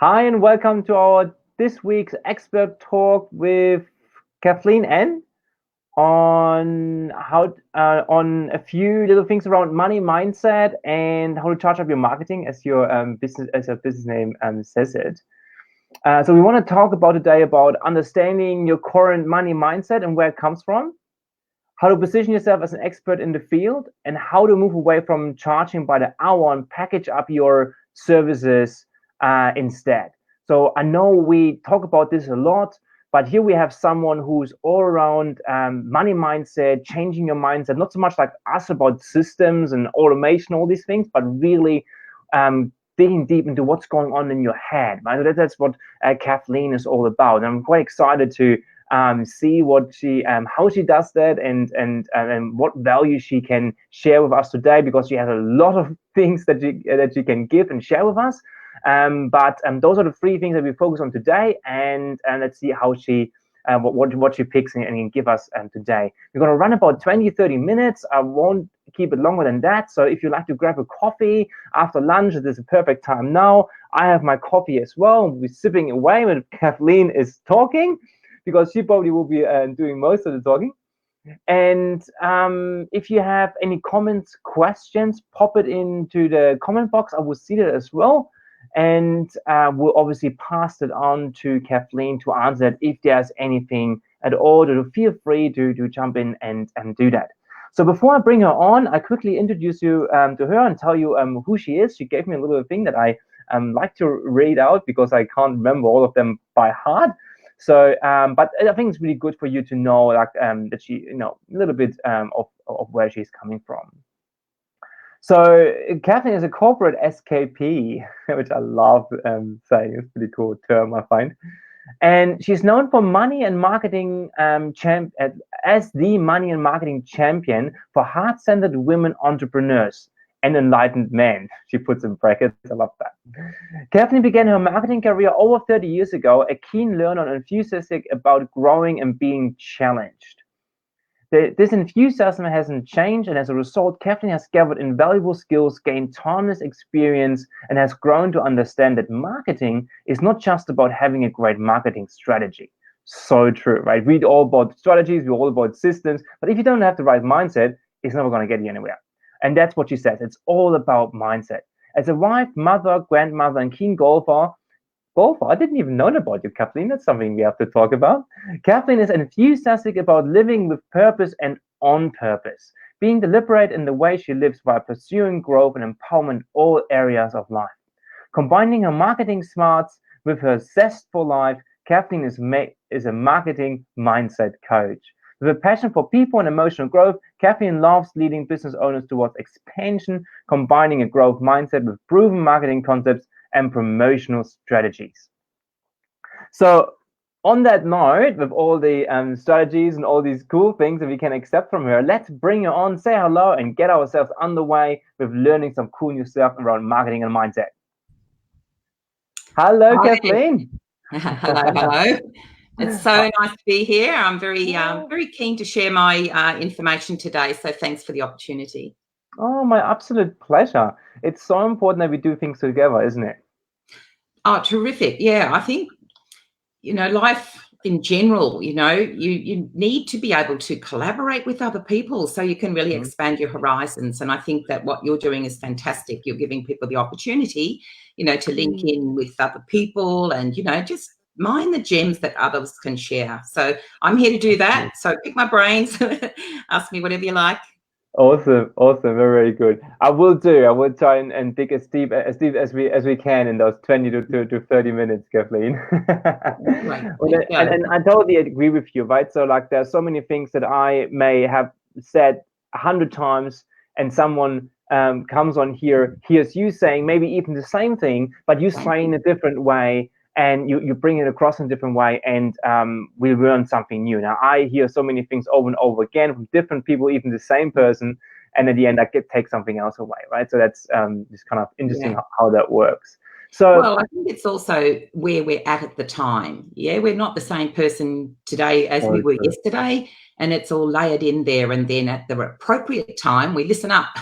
Hi and welcome to our this week's expert talk with Kathleen Ann on on a few little things around money mindset and how to charge up your marketing as your business name says it. So we want to talk about today about understanding your current money mindset and where it comes from, how to position yourself as an expert in the field, and how to move away from charging by the hour and package up your services instead. So I know we talk about this a lot, but here we have someone who's all around money mindset, changing your mindset, not so much like us about systems and automation, all these things, but really digging deep into what's going on in your head. Right? That's what Kathleen is all about. And I'm quite excited to see what she, how she does that, and what value she can share with us today, because she has a lot of things that she can give and share with us. But those are the three things that we focus on today, and let's see how she what she picks and can give us today. We're going to run about 20-30 minutes. I won't keep it longer than that. So if you like to grab a coffee after lunch, it is a perfect time now. I have my coffee as well. We're sipping away when Kathleen is talking, because she probably will be doing most of the talking. And if you have any comments, questions, pop it into the comment box. I will see that as well. And we'll obviously pass it on to Kathleen to answer it if there's anything at all. Feel free to jump in and do that. So before I bring her on, I quickly introduce you to her and tell you who she is. She gave me a little thing that I like to read out because I can't remember all of them by heart. So, but I think it's really good for you to know, like, that she, a little bit of where she's coming from. So, Kathleen is a corporate escapee, which I love saying. It's a pretty cool term, I find. And she's known for money and marketing as the money and marketing champion for heart-centered women entrepreneurs and enlightened men. She puts in brackets. I love that. Kathleen began her marketing career over 30 years ago, a keen learner and enthusiastic about growing and being challenged. This enthusiasm hasn't changed, and as a result, Kathleen has gathered invaluable skills, gained timeless experience, and has grown to understand that marketing is not just about having a great marketing strategy. So true, right? We're all about strategies, we're all about systems, but if you don't have the right mindset, it's never going to get you anywhere. And that's what she says. It's all about mindset. As a wife, mother, grandmother, and keen golfer, I didn't even know about you, Kathleen. That's something we have to talk about. Kathleen is enthusiastic about living with purpose and on purpose, being deliberate in the way she lives while pursuing growth and empowerment in all areas of life. Combining her marketing smarts with her zest for life, Kathleen is a marketing mindset coach. With a passion for people and emotional growth, Kathleen loves leading business owners towards expansion, combining a growth mindset with proven marketing concepts and promotional strategies. So on that note, with all the strategies and all these cool things that we can accept from her, let's bring her on, say hello, and get ourselves underway with learning some cool new stuff around marketing and mindset. Hello, Hi. Kathleen. Hello. It's so nice to be here. I'm very keen to share my information today, so thanks for the opportunity. Oh, my absolute pleasure. It's so important that we do things together, isn't it? Oh, terrific. Yeah, I think, life in general, you need to be able to collaborate with other people so you can really expand your horizons. And I think that what you're doing is fantastic. You're giving people the opportunity, to link in with other people and, just mine the gems that others can share. So I'm here to do that. So pick my brains, ask me whatever you like. Awesome, very good. I will try and dig as deep as we can in those 20 to 30 minutes, Kathleen. Right. And I totally agree with you, right? So like there's so many things that I may have said 100 times, and someone comes on here, hears you saying maybe even the same thing, but you say in a different way, and you bring it across in a different way, and we learn something new. Now, I hear so many things over and over again from different people, even the same person, and at the end, I take something else away, right? So that's just kind of interesting how that works. So, well, I think it's also where we're at the time. Yeah, we're not the same person today as we were yesterday, and it's all layered in there. And then at the appropriate time, we listen up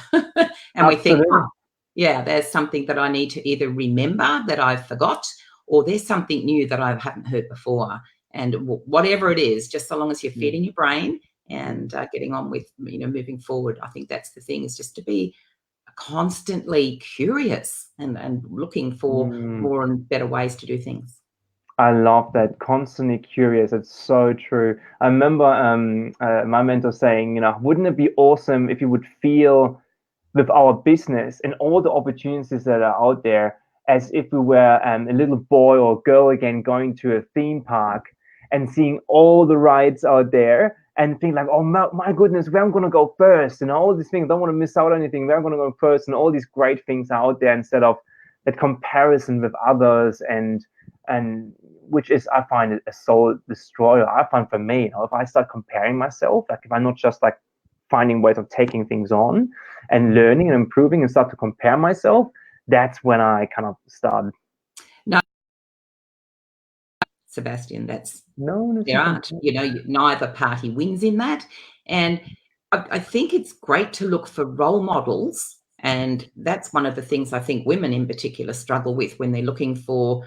and we think, oh, yeah, there's something that I need to either remember that I forgot, or there's something new that I haven't heard before. And whatever it is, just so long as you're feeding your brain and getting on with, moving forward, I think that's the thing, is just to be constantly curious and looking for more and better ways to do things. I love that. Constantly curious. It's so true. I remember my mentor saying, wouldn't it be awesome if you would feel with our business and all the opportunities that are out there as if we were a little boy or girl again going to a theme park and seeing all the rides out there and think like, oh my goodness, where I'm going to go first, and all these things. Don't want to miss out on anything. Where I'm going to go first, and all these great things are out there, instead of that comparison with others, and which is, I find, a soul destroyer. I find, for me, if I start comparing myself, like if I'm not just like finding ways of taking things on and learning and improving and start to compare myself, that's when I kind of start. No, Sebastian, there aren't, neither party wins in that. And I think it's great to look for role models. And that's one of the things I think women in particular struggle with when they're looking for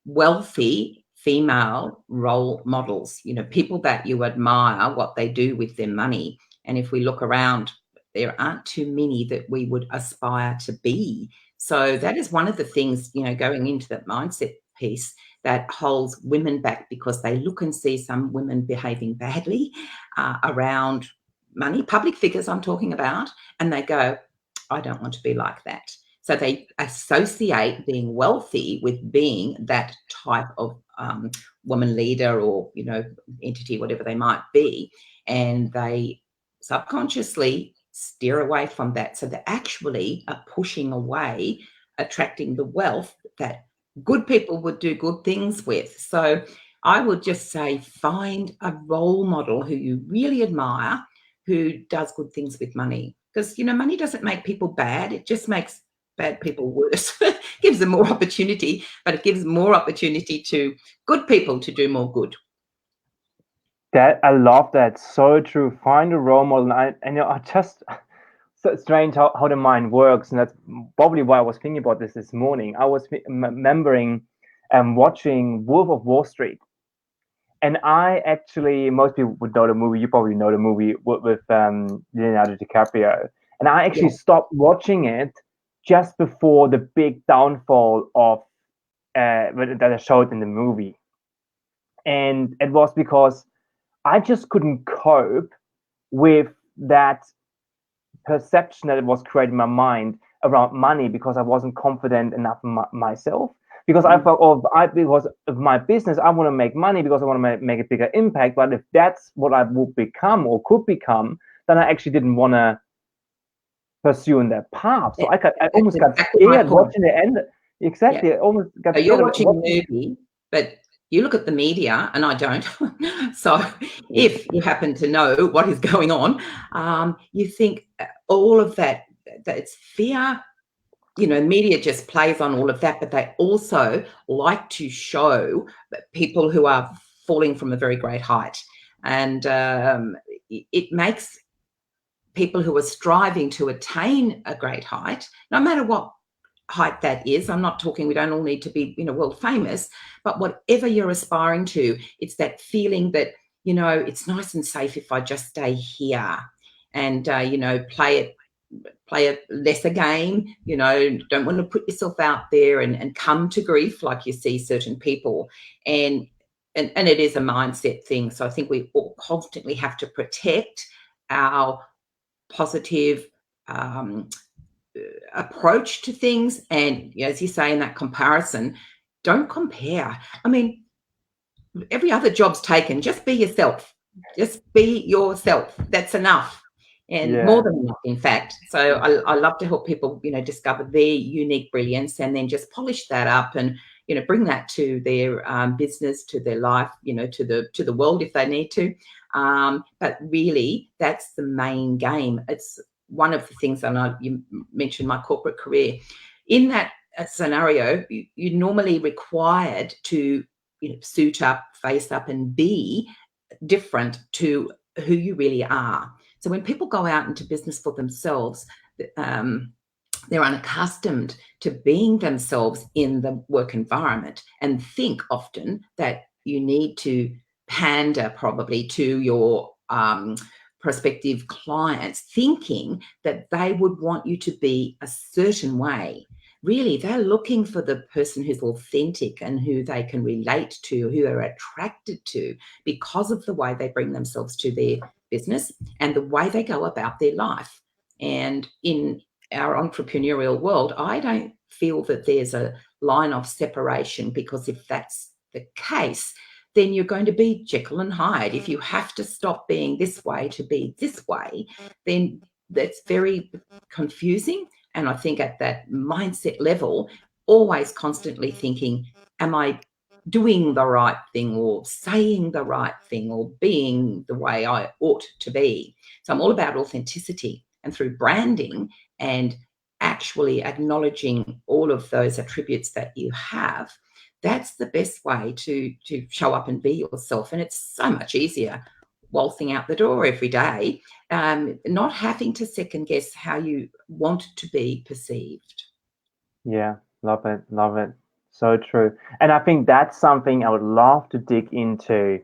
wealthy female role models, people that you admire what they do with their money. And if we look around, there aren't too many that we would aspire to be. So that is one of the things, going into that mindset piece, that holds women back, because they look and see some women behaving badly around money, public figures I'm talking about, and they go, I don't want to be like that. So they associate being wealthy with being that type of woman leader or, entity, whatever they might be. And they subconsciously steer away from that. So they actually are pushing away, attracting the wealth that good people would do good things with. So I would just say, find a role model who you really admire, who does good things with money. Because, money doesn't make people bad. It just makes bad people worse. Gives them more opportunity, but it gives more opportunity to good people to do more good. That, I love that. So true. Find a role model. I just, so strange how the mind works. And that's probably why I was thinking about this morning. I was remembering watching Wolf of Wall Street. And I actually, most people would know the movie. You probably know the movie with Leonardo DiCaprio. And I actually stopped watching it just before the big downfall of that I showed in the movie. And it was because I just couldn't cope with that perception that it was creating in my mind around money, because I wasn't confident enough in myself. Because I felt, because of my business, I want to make money because I want to make a bigger impact. But if that's what I would become or could become, then I actually didn't want to pursue in that path. So I almost got scared watching the end. Exactly. I almost got scared. You're watching a movie, but you look at the media, and I don't. So if you happen to know what is going on, you think all of that it's fear. Media just plays on all of that, but they also like to show people who are falling from a very great height. And it makes people who are striving to attain a great height, no matter what height that is, I'm not talking, we don't all need to be, world famous, but whatever you're aspiring to, it's that feeling that, it's nice and safe if I just stay here and, play a lesser game, don't want to put yourself out there and come to grief like you see certain people. And it is a mindset thing. So I think we all constantly have to protect our positive approach to things. And as you say, in that comparison, don't compare. I mean, every other job's taken. Just be yourself. Just be yourself. That's enough. And more than enough, in fact. So I love to help people, discover their unique brilliance and then just polish that up and, bring that to their business, to their life, to the world if they need to. But really, that's the main game. It's one of the things, and you mentioned my corporate career. In that scenario, you're normally required to, suit up, face up, and be different to who you really are. So when people go out into business for themselves, they're unaccustomed to being themselves in the work environment and think often that you need to pander probably to your prospective clients, thinking that they would want you to be a certain way. Really, they're looking for the person who's authentic and who they can relate to, who they're attracted to because of the way they bring themselves to their business and the way they go about their life. And in our entrepreneurial world, I don't feel that there's a line of separation, because if that's the case, then you're going to be Jekyll and Hyde. If you have to stop being this way to be this way, then that's very confusing. And I think at that mindset level, always constantly thinking, am I doing the right thing or saying the right thing or being the way I ought to be? So I'm all about authenticity, and through branding and actually acknowledging all of those attributes that you have, that's the best way to show up and be yourself. And it's so much easier waltzing out the door every day, not having to second guess how you want to be perceived. Yeah, love it, love it. So true. And I think that's something I would love to dig into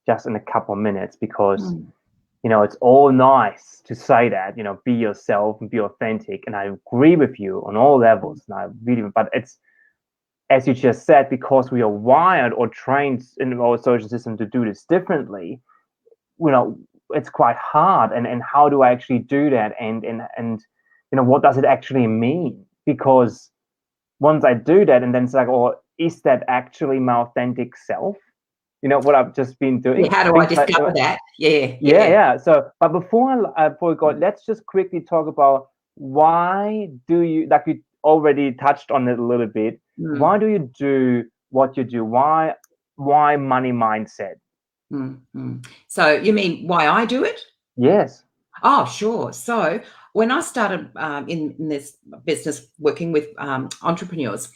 just in a couple of minutes, because it's all nice to say that, be yourself and be authentic. And I agree with you on all levels. And I really, but it's, as you just said, because we are wired or trained in our social system to do this differently, it's quite hard. And how do I actually do that? And what does it actually mean? Because once I do that, and then it's like, oh, is that actually my authentic self? What I've just been doing. Yeah, how do I discover that? Yeah. So, but before we go, let's just quickly talk about why do you, like we already touched on it a little bit. Why do you do what you do? Why money mindset? So you mean why I do it? Yes. Oh, sure. So when I started in this business working with entrepreneurs,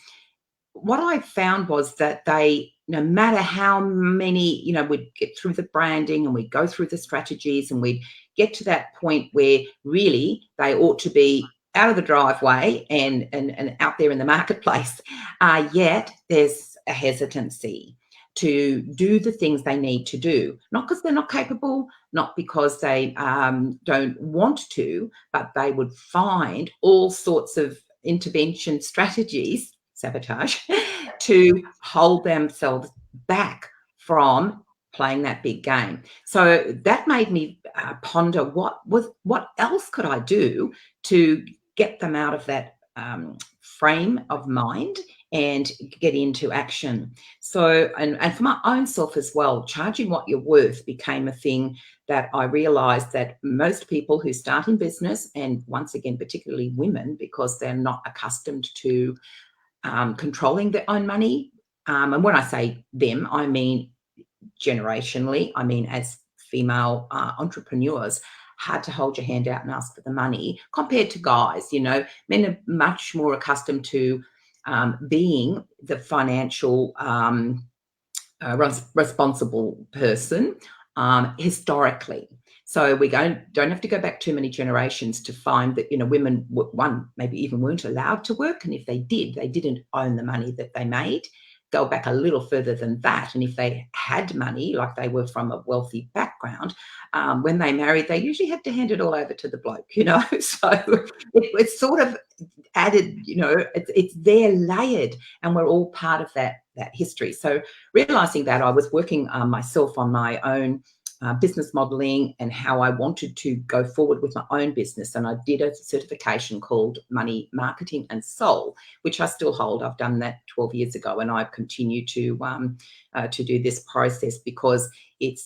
what I found was that they, no matter how many, we'd get through the branding and we'd go through the strategies and we'd get to that point where really they ought to be out of the driveway and out there in the marketplace, yet there's a hesitancy to do the things they need to do, not because they're not capable, not because they don't want to, but they would find all sorts of intervention strategies, sabotage, to hold themselves back from playing that big game. So that made me ponder what else could I do to get them out of that frame of mind and get into action. So, and for my own self as well, charging what you're worth became a thing that I realized that most people who start in business, and once again, particularly women, because they're not accustomed to controlling their own money. And when I say them, I mean generationally, I mean as female entrepreneurs, hard to hold your hand out and ask for the money compared to guys. Men are much more accustomed to being the financial responsible person historically. So we don't have to go back too many generations to find that, women, maybe even weren't allowed to work. And if they did, they didn't own the money that they made. Go back a little further than that. And if they had money, like they were from a wealthy background, when they married, they usually had to hand it all over to the bloke, So it's sort of added, it's there layered, and we're all part of that history. So realizing that, I was working myself on my own business modeling and how I wanted to go forward with my own business. And I did a certification called Money Marketing and Soul, which I still hold. I've done that 12 years ago, and I've continued to do this process because it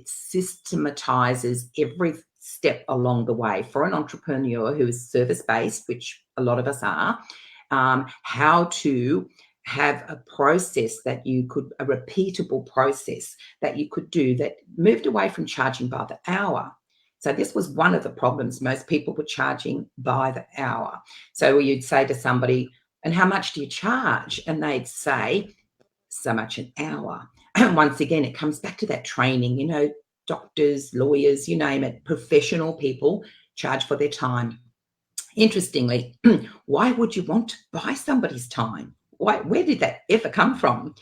systematizes every step along the way for an entrepreneur who is service-based, which a lot of us are, how to have a process that you could, a repeatable process that you could do that moved away from charging by the hour. So this was one of the problems. Most people were charging by the hour. So you'd say to somebody, and how much do you charge? And they'd say, so much an hour. And once again, it comes back to that training, doctors, lawyers, you name it, professional people charge for their time. interestingly, why would you want to buy somebody's time? Where did that ever come from?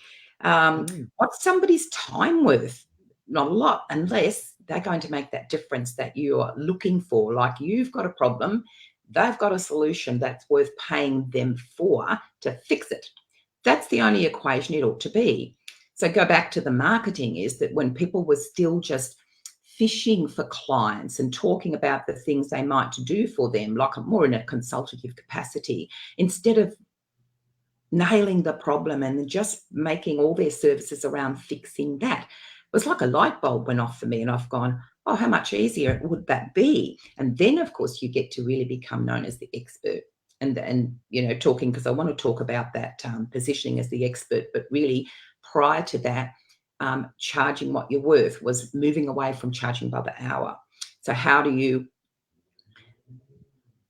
What's somebody's time worth? Not a lot, unless they're going to make that difference that you're looking for. Like, you've got a problem, they've got a solution that's worth paying them for to fix it. That's the only equation it ought to be. So go back to the marketing, is that when people were still just fishing for clients and talking about the things they might do for them, like more in a consultative capacity, instead of nailing the problem and just making all their services around fixing that. It was like a light bulb went off for me, and I've gone, oh, how much easier would that be? And then, of course, you get to really become known as the expert. And you know, talking, because I want to talk about that positioning as the expert, but really prior to that, charging what you're worth was moving away from charging by the hour. So how do you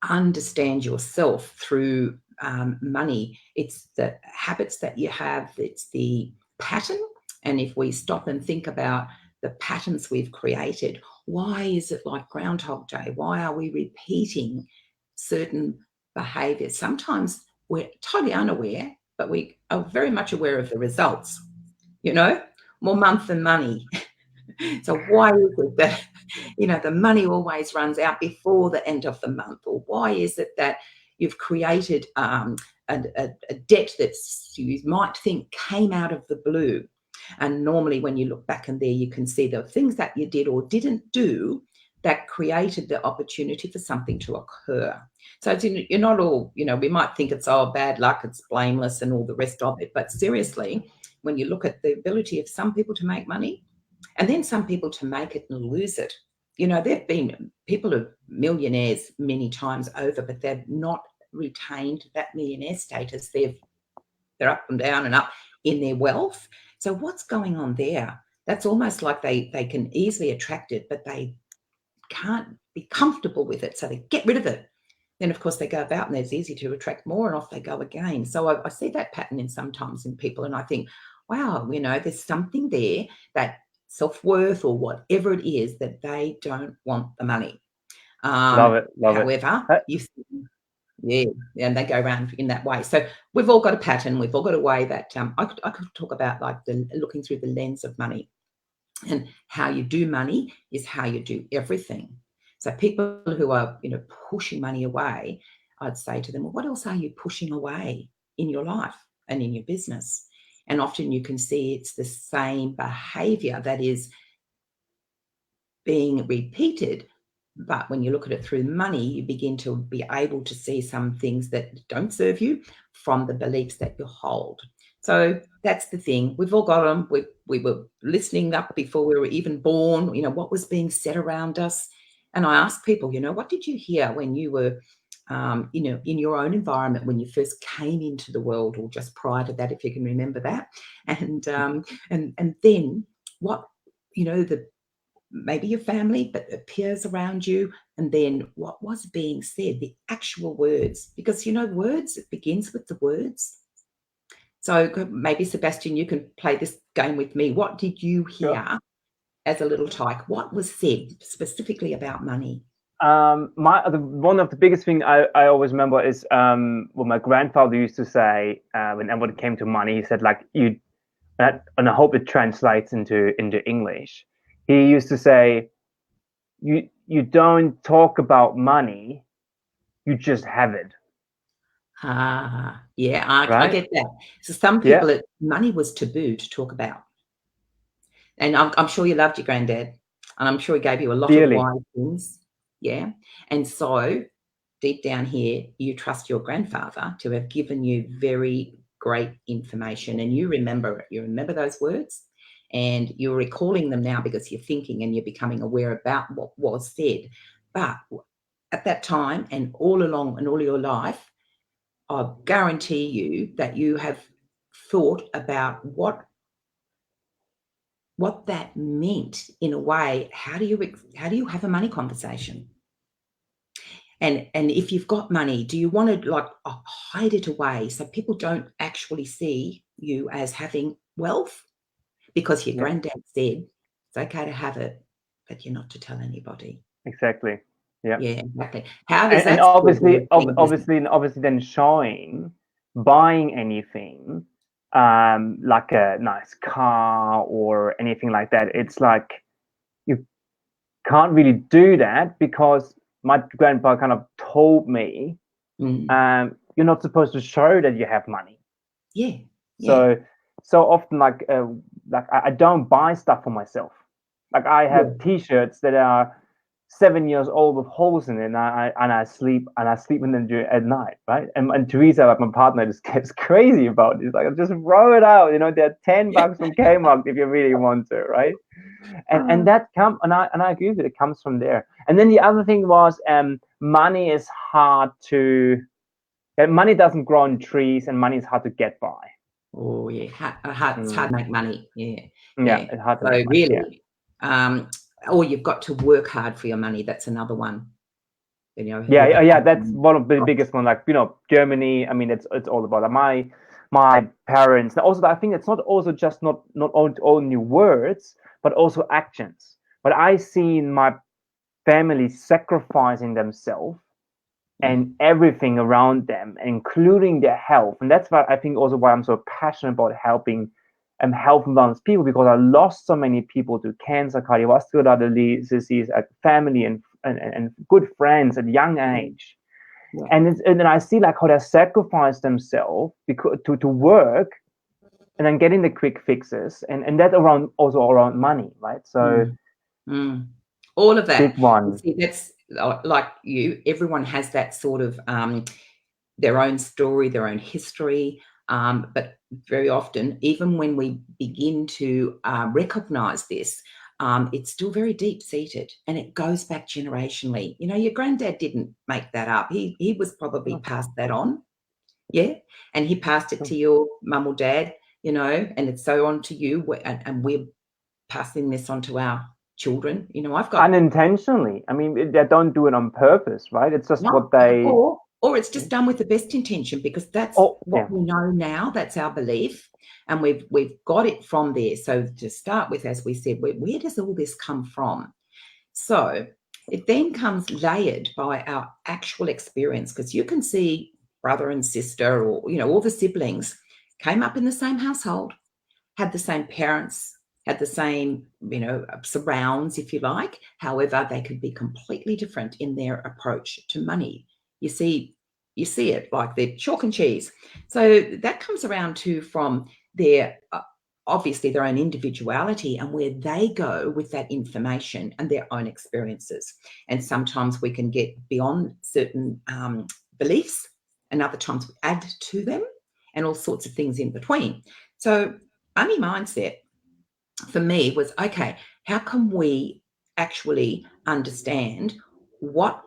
understand yourself through money? It's the habits that you have, it's the pattern. And if we stop and think about the patterns we've created, why is it like Groundhog Day? Why are we repeating certain behaviors? Sometimes we're totally unaware, but we are very much aware of the results. You know, more month than money. So why is it that, you know, the money always runs out before the end of the month? Or why is it that you've created a debt that you might think came out of the blue? And normally when you look back in there, you can see the things that you did or didn't do that created the opportunity for something to occur. So it's you're not all, you know, we might think it's all bad luck, it's blameless and all the rest of it. But seriously, when you look at the ability of some people to make money, and then some people to make it and lose it. You know, there've been people who are millionaires many times over, but they've not retained that millionaire status. They're up and down and up in their wealth. So what's going on there? That's almost like they can easily attract it, but they can't be comfortable with it. So they get rid of it. Then, of course, they go about and it's easy to attract more, and off they go again. So I see that pattern sometimes in people, and I think, wow, you know, there's something there, that self-worth or whatever it is, that they don't want the money. Love it. However, you see, and they go around in that way. So we've all got a pattern. We've all got a way that I could talk about, like looking through the lens of money, and how you do money is how you do everything. So people who are, you know, pushing money away, I'd say to them, well, what else are you pushing away in your life and in your business? And often you can see it's the same behavior that is being repeated. But when you look at it through money, you begin to be able to see some things that don't serve you from the beliefs that you hold. So that's the thing. We've all got them. We were listening up before we were even born, you know, what was being said around us. And I ask people, you know, what did you hear when you were, you know, in your own environment, when you first came into the world, or just prior to that, if you can remember that. And then what, you know, maybe your family, but the peers around you, and then what was being said, the actual words. Because, you know, words, it begins with the words. So maybe, Sebastian, you can play this game with me. What did you hear as a little tyke? What was said specifically about money? One of the biggest things I always remember is what my grandfather used to say whenever it came to money. He said, like, and I hope it translates into English. He used to say, you don't talk about money, you just have it. Yeah, I get that. So some people, money was taboo to talk about. And I'm sure you loved your granddad, and I'm sure he gave you a lot of wise things. Yeah. And so deep down here, you trust your grandfather to have given you very great information, and you remember it. You remember those words, and you're recalling them now because you're thinking and you're becoming aware about what was said. But at that time and all along and all your life, I guarantee you that you have thought about what that meant in a way. How do you have a money conversation? And if you've got money, do you want to like hide it away so people don't actually see you as having wealth? Because your granddad said it's okay to have it, but you're not to tell anybody. Exactly. Yeah. Yeah, exactly. How does And that obviously then showing buying anything like a nice car or anything like that, it's like you can't really do that because my grandpa kind of told me you're not supposed to show that you have money. Yeah. So often like I don't buy stuff for myself. Like I have T-shirts that are 7 years old with holes in it, and I sleep in them at night, right? And Teresa, like my partner, just gets crazy about it. It's like, just throw it out, they're $10 from Kmart if you really want to, right? And that and I agree with it. It comes from there. And then the other thing was money is hard to money doesn't grow on trees, and money is hard to get by. Oh yeah, it's hard to make money. Yeah, it's hard to so make money. Really, or you've got to work hard for your money. That's another one. That's one of the biggest ones. Like Germany. I mean, it's all about my parents. Also, I think it's not also just not only words, but also actions. But I seen my family sacrificing themselves and everything around them, including their health. And that's why I think also why I'm so passionate about helping health and wellness people, because I lost so many people to cancer, cardiovascular disease, family and good friends at a young age. And then I see like how they sacrifice themselves to work and then getting the quick fixes, and that around money, right? So all of that. Big one. See, that's like everyone has that sort of their own story, their own history. But very often, even when we begin to recognize this, it's still very deep-seated, and it goes back generationally. Your granddad didn't make that up. He was probably passed that on, and he passed it to your mum or dad, and it's so on to you, and we're passing this on to our children. I've got unintentionally. I mean, they don't do it on purpose, right? It's just what they or it's just done with the best intention, because that's what we know now. That's our belief, and we've got it from there. So to start with, as we said, where does all this come from? So it then comes layered by our actual experience, because you can see brother and sister, or all the siblings came up in the same household, had the same parents, had the same surrounds, if you like. However, they could be completely different in their approach to money. You see it like they're chalk and cheese. So that comes around from their obviously their own individuality and where they go with that information and their own experiences. And sometimes we can get beyond certain beliefs, and other times we add to them, and all sorts of things in between. So money mindset for me was, okay, how can we actually understand what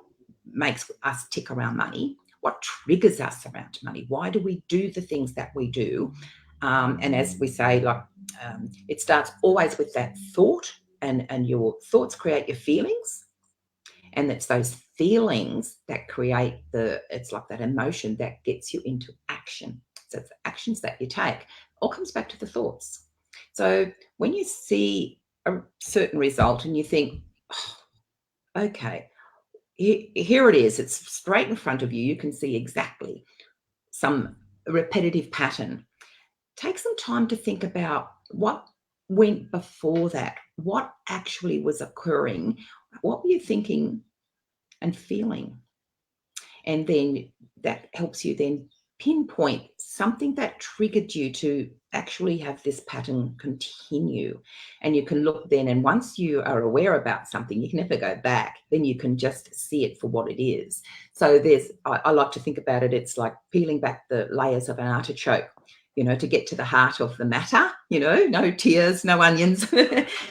makes us tick around money? What triggers us around money? Why do we do the things that we do? And as we say, it starts always with that thought, and your thoughts create your feelings. And it's those feelings that create it's like that emotion that gets you into action. So it's the actions that you take. All comes back to the thoughts. So when you see a certain result and you think, okay, here it is, it's straight in front of you, you can see exactly some repetitive pattern. Take some time to think about what went before that, what actually was occurring, what were you thinking and feeling? And then that helps you then pinpoint something that triggered you to actually have this pattern continue. And you can look then, and once you are aware about something, you can never go back. Then you can just see it for what it is. So I like to think about it, it's like peeling back the layers of an artichoke, to get to the heart of the matter, no tears, no onions,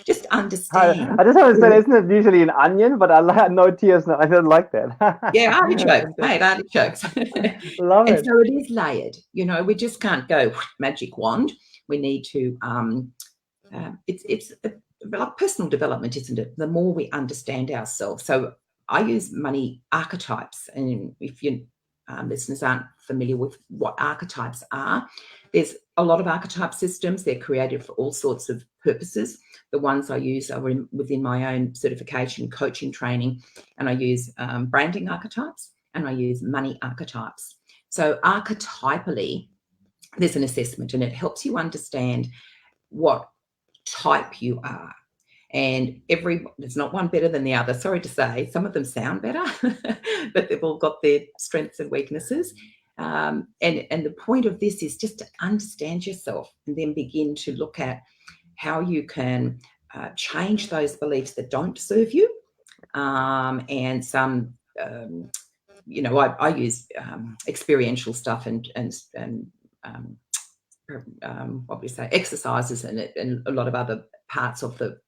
just understand. I just want to say, isn't it usually an onion? But I like no tears. No, I don't like that. Yeah, artichokes. Hey, artichokes. Love it. So it is layered. We just can't go magic wand. We need to. It's like personal development, isn't it? The more we understand ourselves. So I use money archetypes, and if you listeners aren't familiar with what archetypes are, There's a lot of archetype systems. They're created for all sorts of purposes. The ones I use are within my own certification, coaching, training, and I use branding archetypes and I use money archetypes. So archetypally, there's an assessment and it helps you understand what type you are. And there's not one better than the other. Sorry to say, some of them sound better, but they've all got their strengths and weaknesses. And the point of this is just to understand yourself and then begin to look at how you can change those beliefs that don't serve you. And some, I use experiential stuff and what we say, exercises and a lot of other parts of the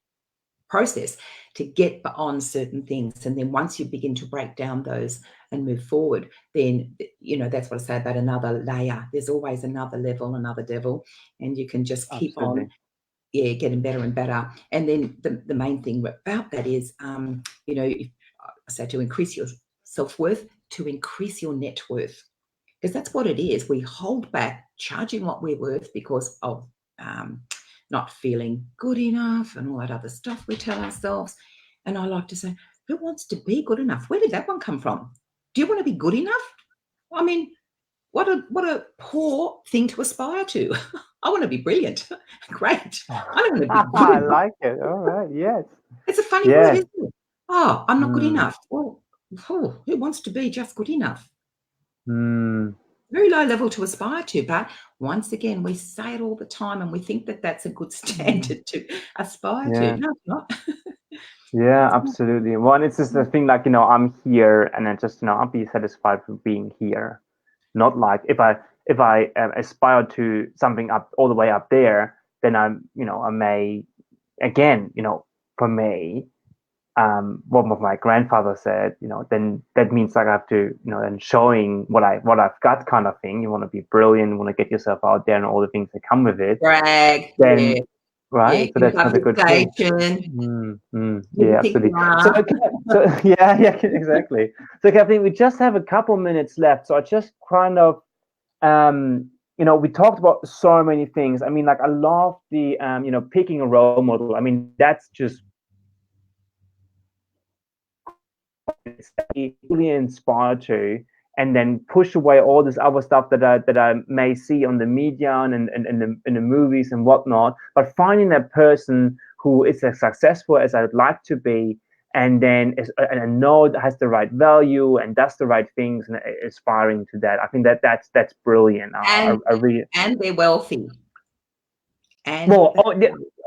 process to get on certain things. And then once you begin to break down those and move forward, then, that's what I say about another layer. There's always another level, another devil, and you can just keep on getting better and better. And then the main thing about that is, I say to increase your self-worth, to increase your net worth, because that's what it is. We hold back charging what we're worth because of not feeling good enough and all that other stuff we tell ourselves. And I like to say, who wants to be good enough? Where did that one come from? Do you want to be good enough? I mean, what a poor thing to aspire to. I want to be brilliant. Great. I don't want to be good I enough. like it. All right. Yes. It's a funny word, isn't it? Oh, I'm not good enough. Well, who wants to be just good enough? Very low level to aspire to, but once again, we say it all the time and we think that that's a good standard to aspire to. No, it's not. Yeah, absolutely. Well, and it's just the thing, like, I'm here and then just, I'll be satisfied with being here. Not like if I aspire to something up all the way up there, then I may, again, for me, what my grandfather said, then that means like I have to, then showing what I've got kind of thing. You want to be brilliant, want to get yourself out there and all the things that come with it. Brag. Then, yeah. Right. Yeah, So that's not a good thing. Yeah, absolutely. So yeah, exactly. So Kathleen, we just have a couple minutes left. So I just kind of, we talked about so many things. I mean, like I love the, picking a role model. I mean, that's just really inspired to, and then push away all this other stuff that I may see on the media and in the movies and whatnot. But finding that person who is as successful as I'd like to be, and then and I know has the right value and does the right things and aspiring to that. I think that's brilliant. I really, and they're wealthy. And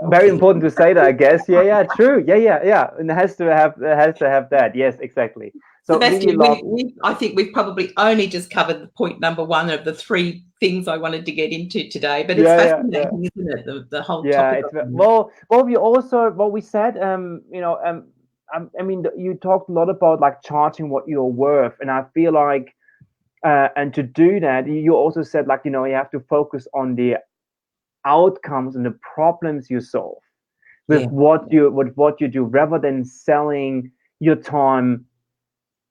very important to say that, I guess. Yeah, true. Yeah, and it has to have that. Yes, exactly. So really I think we've probably only just covered point number one of the three things I wanted to get into today. But it's fascinating, isn't it? The whole topic. We also we said I mean, you talked a lot about like charging what you're worth, and I feel like and to do that, you also said like you have to focus on the outcomes and the problems you solve with what you do, rather than selling your time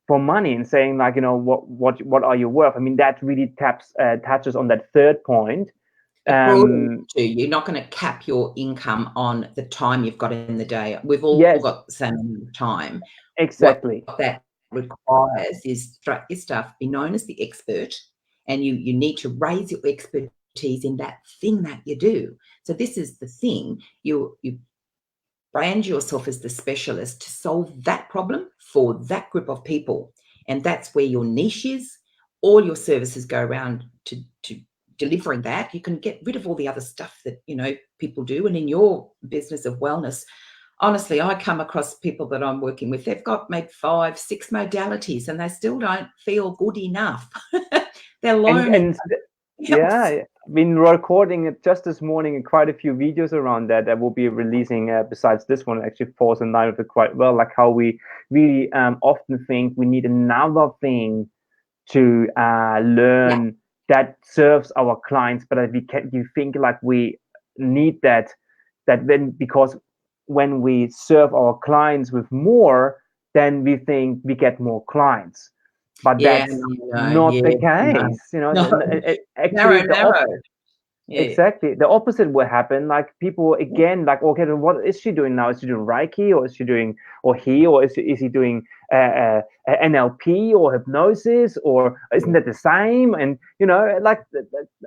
for money and saying like what are you worth. I mean, that really touches on that third point. You're not going to cap your income on the time you've got in the day. We've all got the same amount of time. Exactly. What that requires is strut your stuff, be known as the expert, and you need to raise your expertise in that thing that you do. So this is the thing. You brand yourself as the specialist to solve that problem for that group of people. And that's where your niche is. All your services go around to delivering that. You can get rid of all the other stuff that, people do. And in your business of wellness, honestly, I come across people that I'm working with, they've got maybe 5, 6 modalities and they still don't feel good enough. They're learning. I've been recording it just this morning and quite a few videos around that we'll be releasing besides this one. Actually falls in line with it quite well, like how we really often think we need another thing to learn that serves our clients, but you think like we need that then, because when we serve our clients with more, then we think we get more clients. But that's not the case. Actually, Exactly. The opposite will happen. Like people again, like, okay, then what is she doing now? Is she doing Reiki, or is she doing, or is he doing NLP or hypnosis, or isn't that the same? And like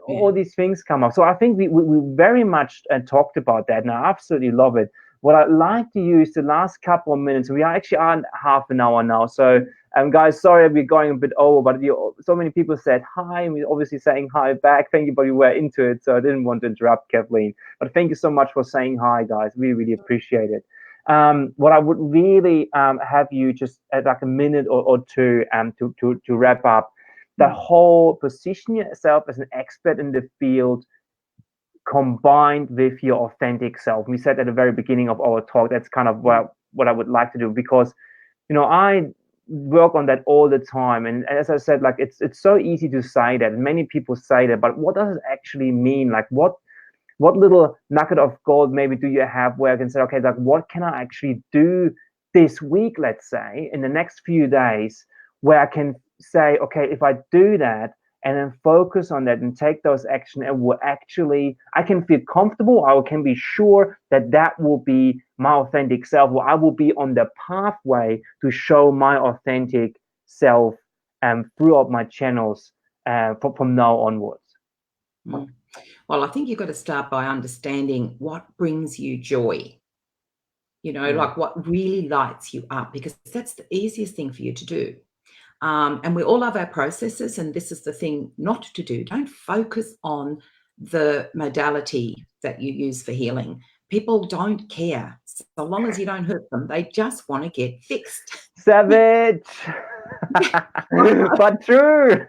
all these things come up. So I think we very much talked about that, and I absolutely love it. What I'd like to use the last couple of minutes. We are actually on half an hour now, so guys, sorry we're going a bit over, but so many people said hi, and we're obviously saying hi back. Thank you, but you were into it, so I didn't want to interrupt, Kathleen. But thank you so much for saying hi, guys. We really appreciate it. What I would really have you just at like a minute or two to wrap up, that whole position yourself as an expert in the field combined with your authentic self. We said at the very beginning of our talk, that's kind of what I would like to do, because I work on that all the time. And as I said, like it's so easy to say that, and many people say that, but what does it actually mean? Like what little nugget of gold maybe do you have where I can say, okay, like what can I actually do this week, let's say, in the next few days, where I can say, okay, if I do that and then focus on that and take those action, it will actually, I can feel comfortable, I can be sure that that will be my authentic self, or I will be on the pathway to show my authentic self throughout my channels from now onwards. Well, I think you've got to start by understanding what brings you joy. Like what really lights you up, because that's the easiest thing for you to do. And we all have our processes, and this is the thing not to do. Don't focus on the modality that you use for healing. People don't care. So long as you don't hurt them, they just want to get fixed. Savage. But true.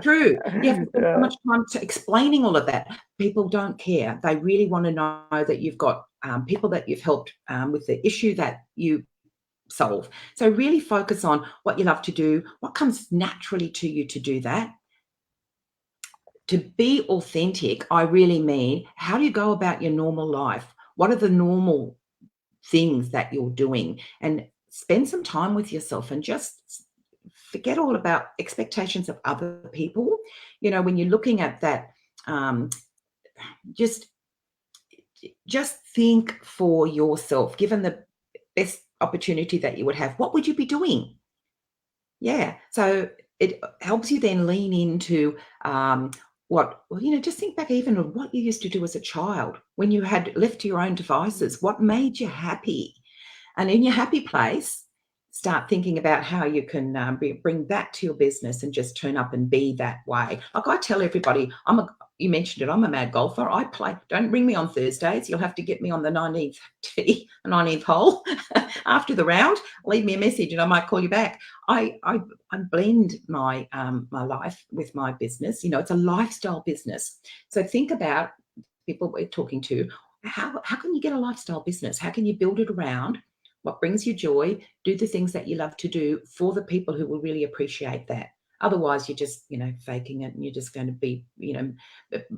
True. You have to spend so much time explaining all of that. People don't care. They really want to know that you've got people that you've helped with the issue that you solve. So really focus on what you love to do, what comes naturally to you to do that. To be authentic, I really mean, how do you go about your normal life? What are the normal things that you're doing? And spend some time with yourself and just forget all about expectations of other people. When you're looking at that, just think for yourself. Given the best opportunity that you would have, what would you be doing? So it helps you then lean into just think back even on what you used to do as a child when you had left to your own devices. What made you happy? And in your happy place, start thinking about how you can bring that to your business and just turn up and be that way. Like I tell everybody, you mentioned it, I'm a mad golfer. I play, don't ring me on Thursdays. You'll have to get me on the 19th tee, the 19th hole. After the round, leave me a message and I might call you back. I blend my my life with my business. It's a lifestyle business. So think about people we're talking to. How can you get a lifestyle business? How can you build it around what brings you joy? Do the things that you love to do for the people who will really appreciate that. Otherwise, you're just, faking it, and you're just going to be,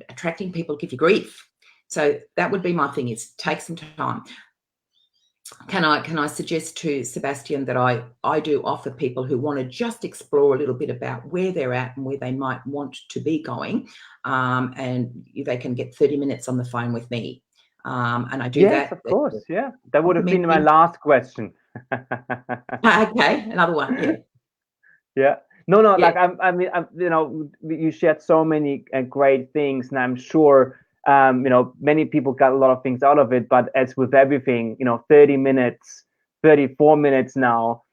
attracting people give you grief. So that would be my thing, is take some time. Can I suggest to Sebastian that I do offer people who want to just explore a little bit about where they're at and where they might want to be going, and they can get 30 minutes on the phone with me. And I do that. Yes, of course. Yeah, that would have been my last question. Okay, another one. Yeah. Yeah. No. Yeah. Like I mean, you shared so many great things, and I'm sure many people got a lot of things out of it. But as with everything, 30 minutes, 34 minutes now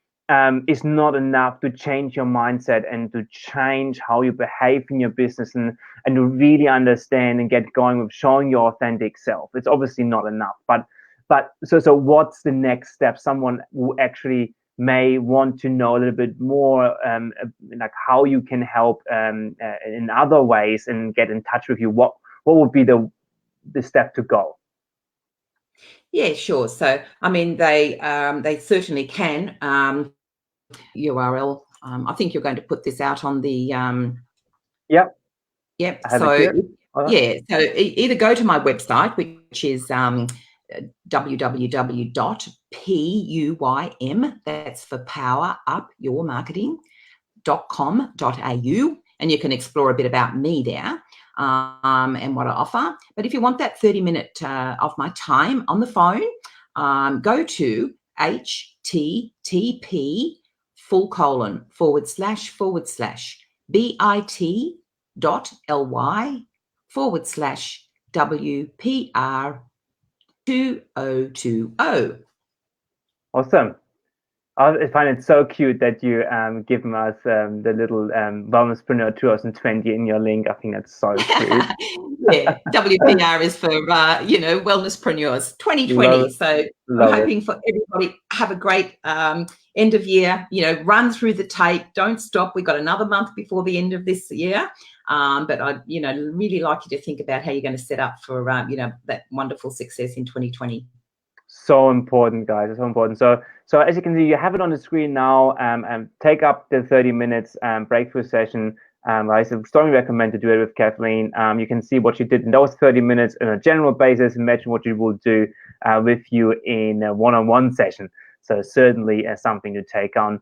is not enough to change your mindset and to change how you behave in your business and to really understand and get going with showing your authentic self. It's obviously not enough. But so what's the next step? Someone who actually may want to know a little bit more, like how you can help in other ways and get in touch with you. What would be the step to go? Yeah, sure. So, I mean, they certainly can. URL. I think you're going to put this out on the. Yep. So yeah. So either go to my website, which is www.puym, that's for Power Up Your Marketing.com.au, and you can explore a bit about me there. and what I offer. But if you want that 30-minute of my time on the phone, go to http://bit.ly/WPR2020. Awesome. I find it so cute that you given us the little Wellnesspreneur 2020 in your link. I think that's so sweet. Yeah, WPR is for Wellnesspreneurs 2020. So I'm hoping for everybody have a great end of year. Run through the tape. Don't stop. We've got another month before the end of this year. But I'd really like you to think about how you're going to set up for that wonderful success in 2020. So important, guys. It's so important. So as you can see, you have it on the screen now. Take up the 30 minutes breakthrough session. I strongly recommend to do it with Kathleen. You can see what she did in those 30 minutes on a general basis. Imagine what she will do with you in a one-on-one session. So certainly something to take on.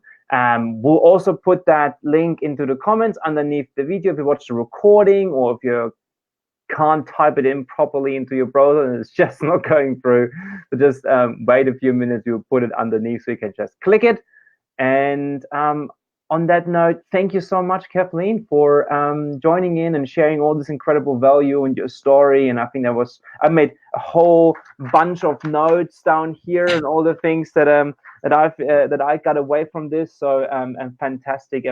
We'll also put that link into the comments underneath the video if you watch the recording, or if you can't type it in properly into your browser and it's just not going through. So just wait a few minutes, you'll put it underneath so you can just click it. And on that note, thank you so much, Kathleen, for joining in and sharing all this incredible value in your story. And I think I made a whole bunch of notes down here and all the things that I got away from this. So and fantastic.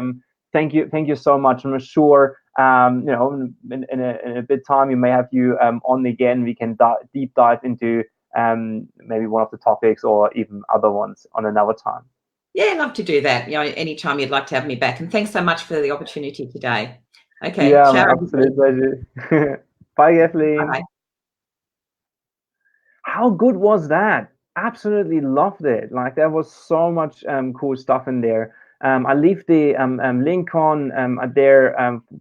Thank you so much. I'm sure in a bit time you may have you on again. We can deep dive into maybe one of the topics or even other ones on another time. Yeah, I'd love to do that. Anytime you'd like to have me back. And thanks so much for the opportunity today. Okay. Yeah, my absolute pleasure. Bye, Kathleen. Bye. How good was that? Absolutely loved it. Like, there was so much cool stuff in there. I leave the link on there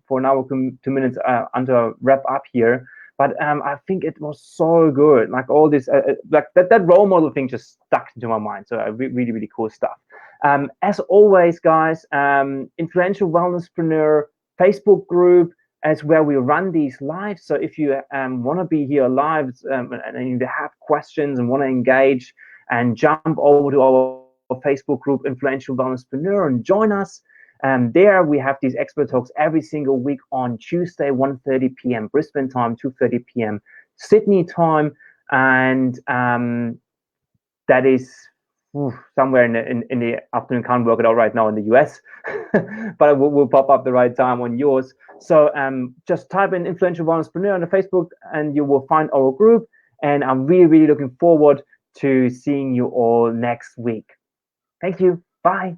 for now 2 minutes under wrap up here. But I think it was so good. Like all this, like that role model thing just stuck into my mind. So really, really cool stuff. As always, guys, Influential Wellnesspreneur Facebook group is where we run these lives. So if you want to be here live and you have questions and want to engage, and jump over to our Facebook group, Influential Wellnesspreneur, and join us. There we have these expert talks every single week on Tuesday, 1:30 p.m. Brisbane time, 2:30 p.m. Sydney time, and that is somewhere in the afternoon. Can't work it out right now in the US, but it will pop up the right time on yours. So just type in Influential Wellnesspreneur on the Facebook, and you will find our group. And I'm really, really looking forward to seeing you all next week. Thank you. Bye.